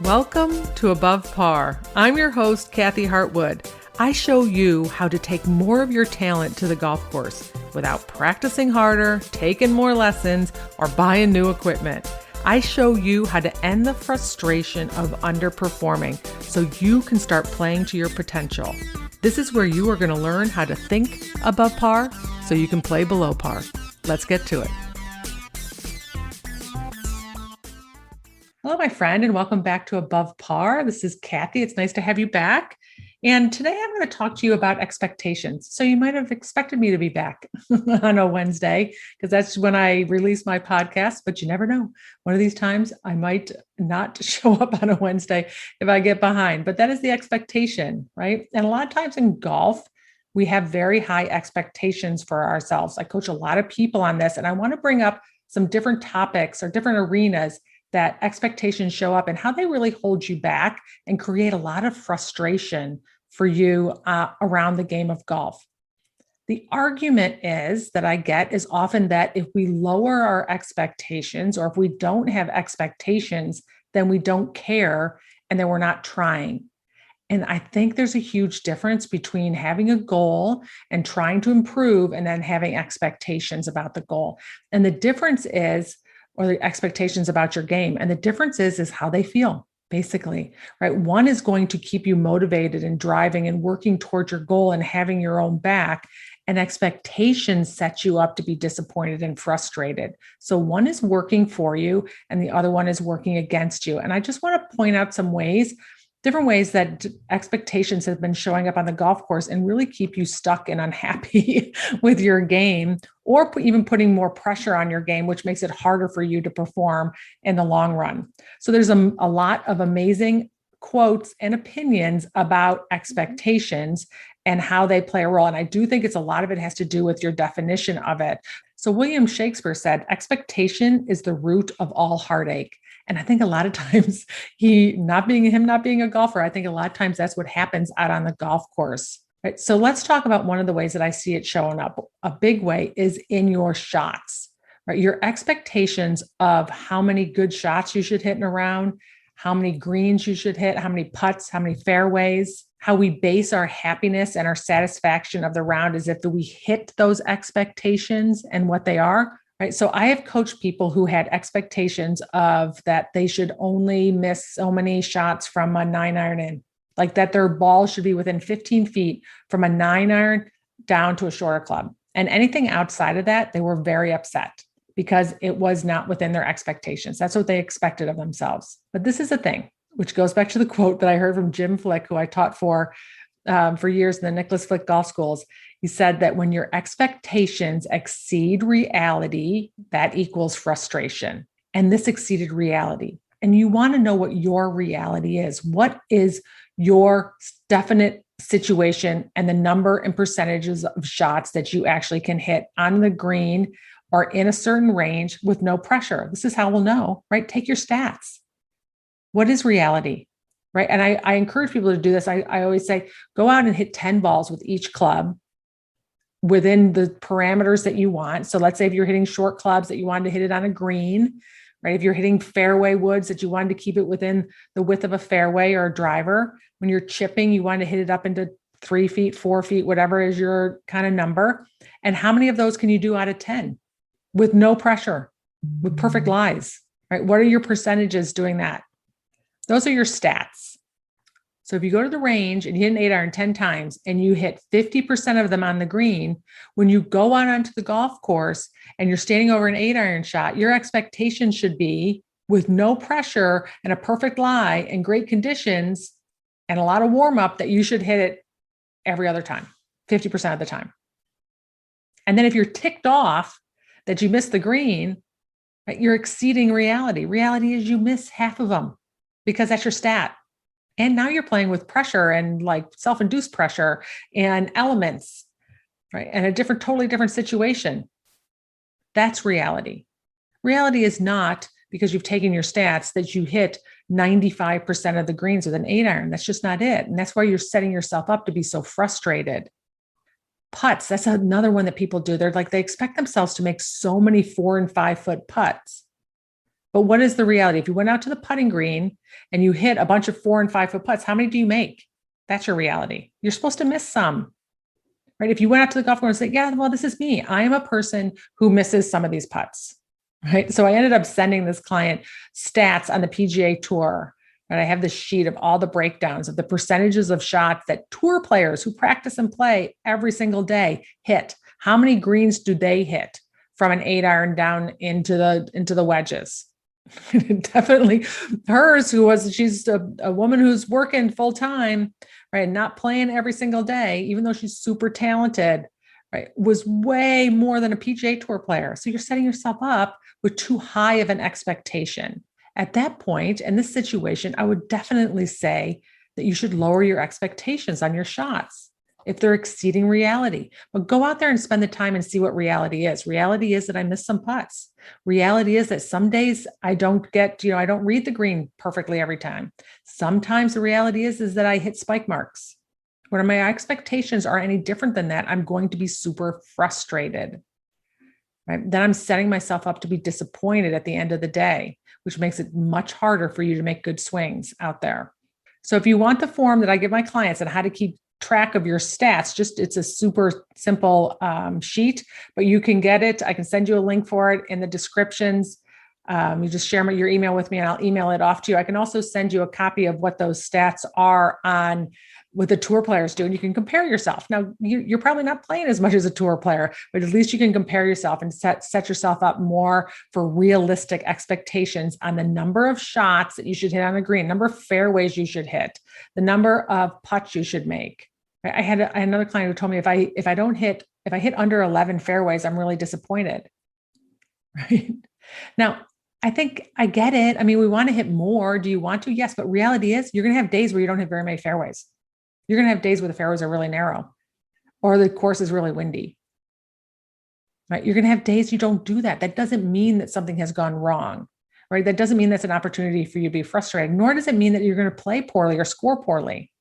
Welcome to Above Par. I'm your host, Kathy Hartwood. I show you how to take more of your talent to the golf course without practicing harder, taking more lessons, or buying new equipment. I show you how to end the frustration of underperforming so you can start playing to your potential. This is where you are going to learn how to think above par so you can play below par. Let's get to it. Hello, my friend, and welcome back to Above Par. This is Kathy. It's nice to have you back. And today I'm going to talk to you about expectations. So you might have expected me to be back on a Wednesday because that's when I release my podcast, but you never know. One of these times I might not show up on a Wednesday if I get behind, but that is the expectation, right? And a lot of times in golf, we have very high expectations for ourselves. I coach a lot of people on this, and I want to bring up some different topics or different arenas that expectations show up and how they really hold you back and create a lot of frustration for you around the game of golf. The argument is that I get is often that if we lower our expectations or if we don't have expectations, then we don't care and then we're not trying. And I think there's a huge difference between having a goal and trying to improve and then having expectations about the goal. And the difference is, or the expectations about your game. And the difference is how they feel, basically, right? One is going to keep you motivated and driving and working towards your goal and having your own back. And expectations set you up to be disappointed and frustrated. So one is working for you and the other one is working against you. And I just want to point out some different ways that expectations have been showing up on the golf course and really keep you stuck and unhappy with your game, or even putting more pressure on your game, which makes it harder for you to perform in the long run. So there's a lot of amazing quotes and opinions about expectations and how they play a role. And I do think a lot of it has to do with your definition of it. So William Shakespeare said, expectation is the root of all heartache. And I think a lot of times not being a golfer, I think a lot of times that's what happens out on the golf course. Right? So let's talk about one of the ways that I see it showing up. A big way is in your shots, right? Your expectations of how many good shots you should hit in a round, how many greens you should hit, how many putts, how many fairways, how we base our happiness and our satisfaction of the round is if we hit those expectations and what they are. Right. So I have coached people who had expectations of that they should only miss so many shots from a 9-iron in, like that their ball should be within 15 feet from a 9-iron down to a shorter club. And anything outside of that, they were very upset because it was not within their expectations. That's what they expected of themselves. But this is the thing, which goes back to the quote that I heard from Jim Flick, who I taught for years in the Nicholas Flick golf schools. He said that when your expectations exceed reality, that equals frustration. And this exceeded reality. And you want to know what your reality is. What is your definite situation and the number and percentages of shots that you actually can hit on the green or in a certain range with no pressure? This is how we'll know, right? Take your stats. What is reality? Right. And I encourage people to do this. I always say, go out and hit 10 balls with each club within the parameters that you want. So let's say if you're hitting short clubs that you wanted to hit it on a green, right? If you're hitting fairway woods that you wanted to keep it within the width of a fairway or a driver, when you're chipping, you want to hit it up into 3 feet, 4 feet, whatever is your kind of number. And how many of those can you do out of 10 with no pressure, with perfect lies, right? What are your percentages doing that? Those are your stats. So if you go to the range and you hit an 8-iron 10 times and you hit 50% of them on the green, when you go out onto the golf course and you're standing over an 8-iron shot, your expectation should be with no pressure and a perfect lie and great conditions and a lot of warm up that you should hit it every other time, 50% of the time. And then if you're ticked off that you missed the green, right, you're exceeding reality. Reality is you miss half of them, because that's your stat. And now you're playing with pressure and like self-induced pressure and elements, right? And a totally different situation. That's reality. Reality is not because you've taken your stats that you hit 95% of the greens with an 8-iron. That's just not it. And that's why you're setting yourself up to be so frustrated. Putts, that's another one that people do. They expect themselves to make so many 4 and 5 foot putts. But what is the reality? If you went out to the putting green and you hit a bunch of 4 and 5 foot putts, how many do you make? That's your reality. You're supposed to miss some, right? If you went out to the golf course and said, yeah, well, this is me. I am a person who misses some of these putts, right? So I ended up sending this client stats on the PGA Tour. And I have this sheet of all the breakdowns of the percentages of shots that tour players who practice and play every single day hit. How many greens do they hit from an 8-iron down into the wedges? Definitely hers, she's a woman who's working full time, right? Not playing every single day, even though she's super talented, right? Was way more than a PGA Tour player. So you're setting yourself up with too high of an expectation. At that point, in this situation, I would definitely say that you should lower your expectations on your shots if they're exceeding reality. But go out there and spend the time and see what reality is. Reality is that I miss some putts. Reality is that some days I don't I don't read the green perfectly every time. Sometimes the reality is that I hit spike marks. When my expectations are any different than that, I'm going to be super frustrated. Right? Then I'm setting myself up to be disappointed at the end of the day, which makes it much harder for you to make good swings out there. So if you want the form that I give my clients on how to keep track of your stats, it's a super simple sheet, but you can get it. I can send you a link for it in the descriptions. You just share your email with me and I'll email it off to you. I can also send you a copy of what those stats are on what the tour players do, and you can compare yourself. Now, you're probably not playing as much as a tour player, but at least you can compare yourself and set yourself up more for realistic expectations on the number of shots that you should hit on the green, number of fairways you should hit, the number of putts you should make. I had another client who told me if I hit under 11 fairways, I'm really disappointed. Right now, I think I get it. I mean, we want to hit more. Do you want to? Yes, but reality is you're going to have days where you don't hit very many fairways. You're going to have days where the fairways are really narrow or the course is really windy, right? You're going to have days you don't do that. That doesn't mean that something has gone wrong, right? That doesn't mean that's an opportunity for you to be frustrated, nor does it mean that you're going to play poorly or score poorly,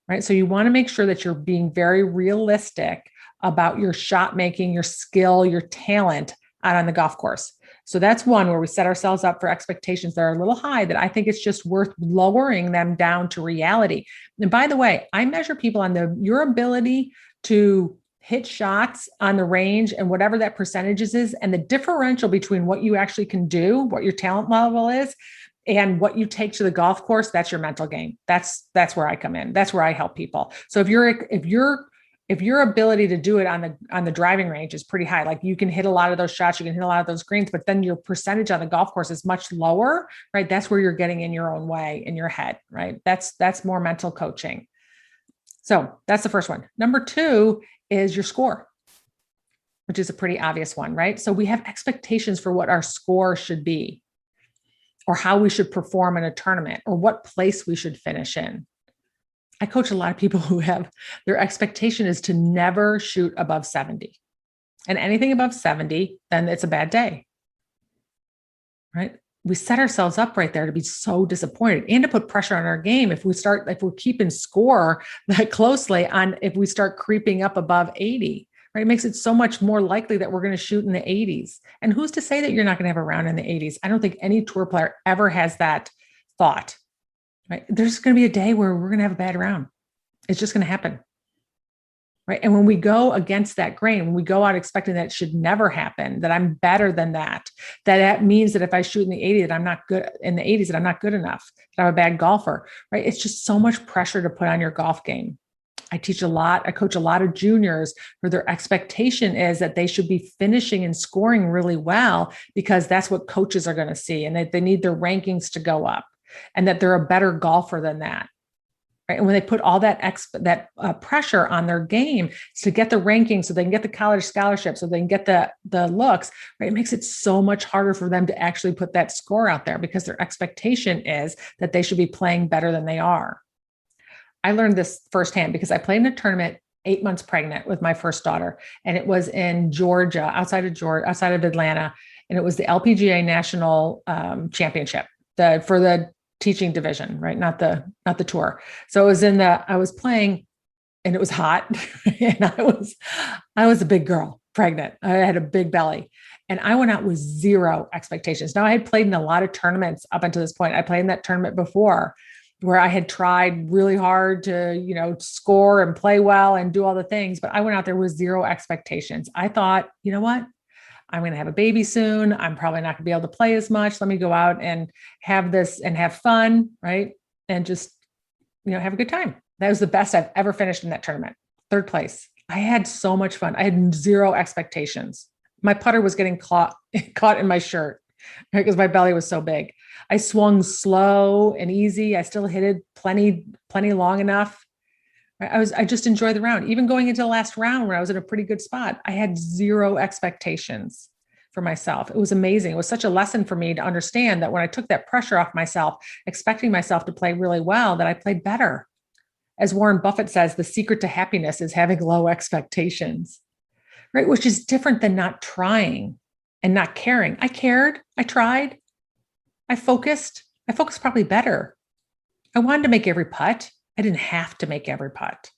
right? So you want to make sure that you're being very realistic about your shot making, your skill, your talent out on the golf course. So that's one where we set ourselves up for expectations that are a little high, that I think it's just worth lowering them down to reality. And by the way, I measure people on your ability to hit shots on the range and whatever that percentages is, and the differential between what you actually can do, what your talent level is, and what you take to the golf course. That's your mental game. That's where I come in. That's where I help people. So if your ability to do it on the driving range is pretty high, like you can hit a lot of those shots, you can hit a lot of those greens, but then your percentage on the golf course is much lower, right? That's where you're getting in your own way in your head, right? That's more mental coaching. So that's the first one. Number 2 is your score, which is a pretty obvious one, right? So we have expectations for what our score should be, or how we should perform in a tournament, or what place we should finish in. I coach a lot of people who have their expectation is to never shoot above 70. And anything above 70, then it's a bad day, right? We set ourselves up right there to be so disappointed and to put pressure on our game if we're keeping score that closely on if we start creeping up above 80, right? It makes it so much more likely that we're going to shoot in the 80s. And who's to say that you're not going to have a round in the 80s? I don't think any tour player ever has that thought. Right? There's going to be a day where we're going to have a bad round. It's just going to happen. Right. And when we go against that grain, when we go out expecting that it should never happen, that I'm better than that means that if I shoot in the 80s, that I'm not good in the 80s, that I'm not good enough, that I'm a bad golfer. Right. It's just so much pressure to put on your golf game. I coach a lot of juniors where their expectation is that they should be finishing and scoring really well because that's what coaches are going to see, and that they need their rankings to go up, and that they're a better golfer than that. Right. And when they put all that pressure on their game to get the rankings so they can get the college scholarship, so they can get the looks, right, it makes it so much harder for them to actually put that score out there because their expectation is that they should be playing better than they are. I learned this firsthand because I played in a tournament 8 months pregnant with my first daughter, and it was in Georgia, outside of Atlanta, and it was the LPGA National Championship for the teaching division, right? Not the tour. So I was playing, and it was hot, and I was a big girl, pregnant. I had a big belly, And I went out with zero expectations. Now, I had played in a lot of tournaments up until this point. I played in that tournament before where I had tried really hard to, score and play well and do all the things, but I went out there with zero expectations. I thought, you know what? I'm going to have a baby soon. I'm probably not going to be able to play as much. Let me go out and have this and have fun, right? And just, have a good time. That was the best I've ever finished in that tournament. Third place. I had so much fun. I had zero expectations. My putter was getting caught in my shirt because my belly was so big. I swung slow and easy. I still hit it plenty long enough. I just enjoyed the round. Even going into the last round where I was in a pretty good spot, I had zero expectations for myself. It was amazing. It was such a lesson for me to understand that when I took that pressure off myself, expecting myself to play really well, that I played better. As Warren Buffett says, the secret to happiness is having low expectations, right? Which is different than not trying and not caring. I cared. I tried. I focused probably better. I wanted to make every putt. I didn't have to make every putt.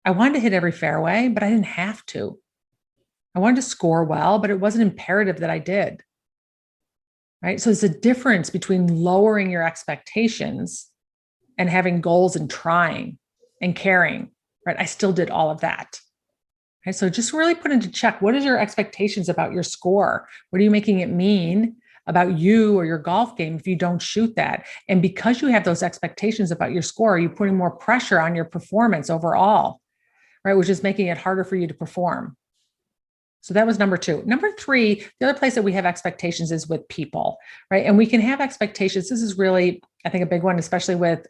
I wanted to hit every fairway, but I didn't have to. I wanted to score well, but it wasn't imperative that I did. Right? So there's a difference between lowering your expectations and having goals and trying and caring. Right? I still did all of that. Right? So just really put into check, what is your expectations about your score? What are you making it mean about you or your golf game if you don't shoot that? And because you have those expectations about your score, are you putting more pressure on your performance overall, right? Which is making it harder for you to perform. So that was number 2. Number 3, the other place that we have expectations is with people, right? And we can have expectations. This is really, I think, a big one, especially with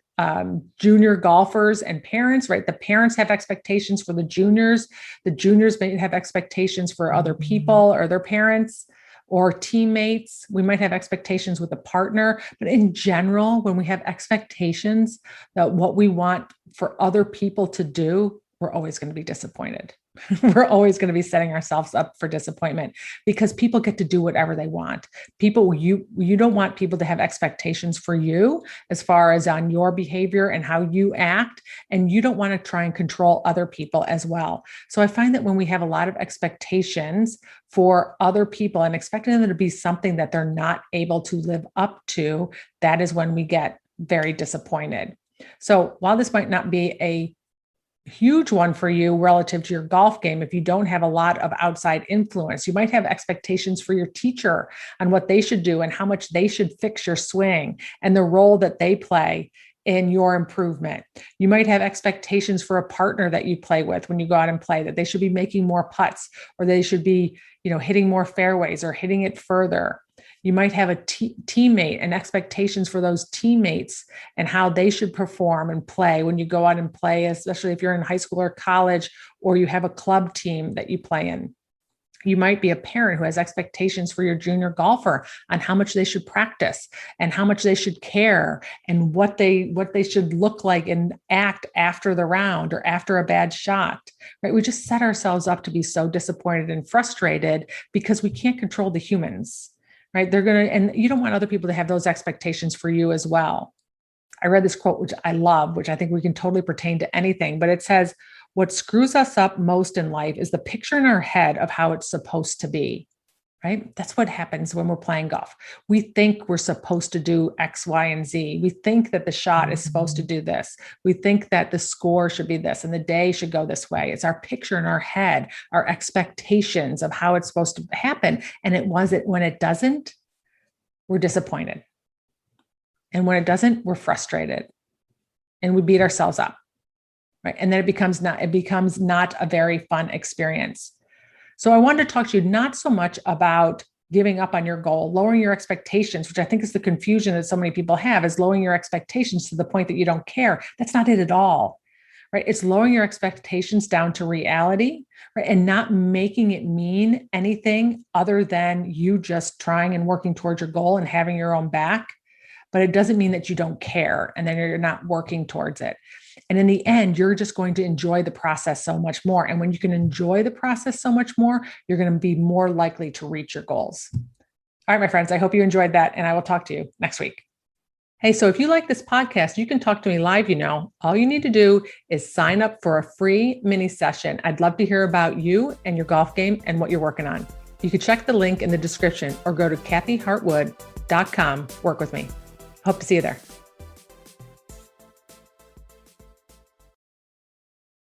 junior golfers and parents, right? The parents have expectations for the juniors. The juniors may have expectations for other people or their parents or teammates. We might have expectations with a partner, but in general, when we have expectations that what we want for other people to do, we're always going to be disappointed. We're always going to be setting ourselves up for disappointment because people get to do whatever they want. You don't want people to have expectations for you as far as on your behavior and how you act, and you don't want to try and control other people as well. So I find that when we have a lot of expectations for other people and expecting them to be something that they're not able to live up to, that is when we get very disappointed. So while this might not be a huge one for you relative to your golf game, if you don't have a lot of outside influence, you might have expectations for your teacher on what they should do and how much they should fix your swing and the role that they play in your improvement. You might have expectations for a partner that you play with when you go out and play, that they should be making more putts or they should be, hitting more fairways or hitting it further. You might have a teammate and expectations for those teammates and how they should perform and play when you go out and play, especially if you're in high school or college, or you have a club team that you play in. You might be a parent who has expectations for your junior golfer on how much they should practice and how much they should care and what they should look like and act after the round or after a bad shot, right? We just set ourselves up to be so disappointed and frustrated because we can't control the humans, right? And you don't want other people to have those expectations for you as well. I read this quote, which I love, which I think we can totally pertain to anything, but it says, what screws us up most in life is the picture in our head of how it's supposed to be, right? That's what happens when we're playing golf. We think we're supposed to do X, Y, and Z. We think that the shot is supposed to do this. We think that the score should be this and the day should go this way. It's our picture in our head, our expectations of how it's supposed to happen. And when it doesn't, we're disappointed. And when it doesn't, we're frustrated and we beat ourselves up. Right. And then it becomes not a very fun experience. So I wanted to talk to you not so much about giving up on your goal, lowering your expectations, which I think is the confusion that so many people have, is lowering your expectations to the point that you don't care. That's not it at all. Right. It's lowering your expectations down to reality, right? And not making it mean anything other than you just trying and working towards your goal and having your own back. But it doesn't mean that you don't care and then you're not working towards it. And in the end, you're just going to enjoy the process so much more. And when you can enjoy the process so much more, you're going to be more likely to reach your goals. All right, my friends, I hope you enjoyed that. And I will talk to you next week. Hey, so if you like this podcast, you can talk to me live. All you need to do is sign up for a free mini session. I'd love to hear about you and your golf game and what you're working on. You can check the link in the description or go to kathyhartwood.com. Work with me. Hope to see you there.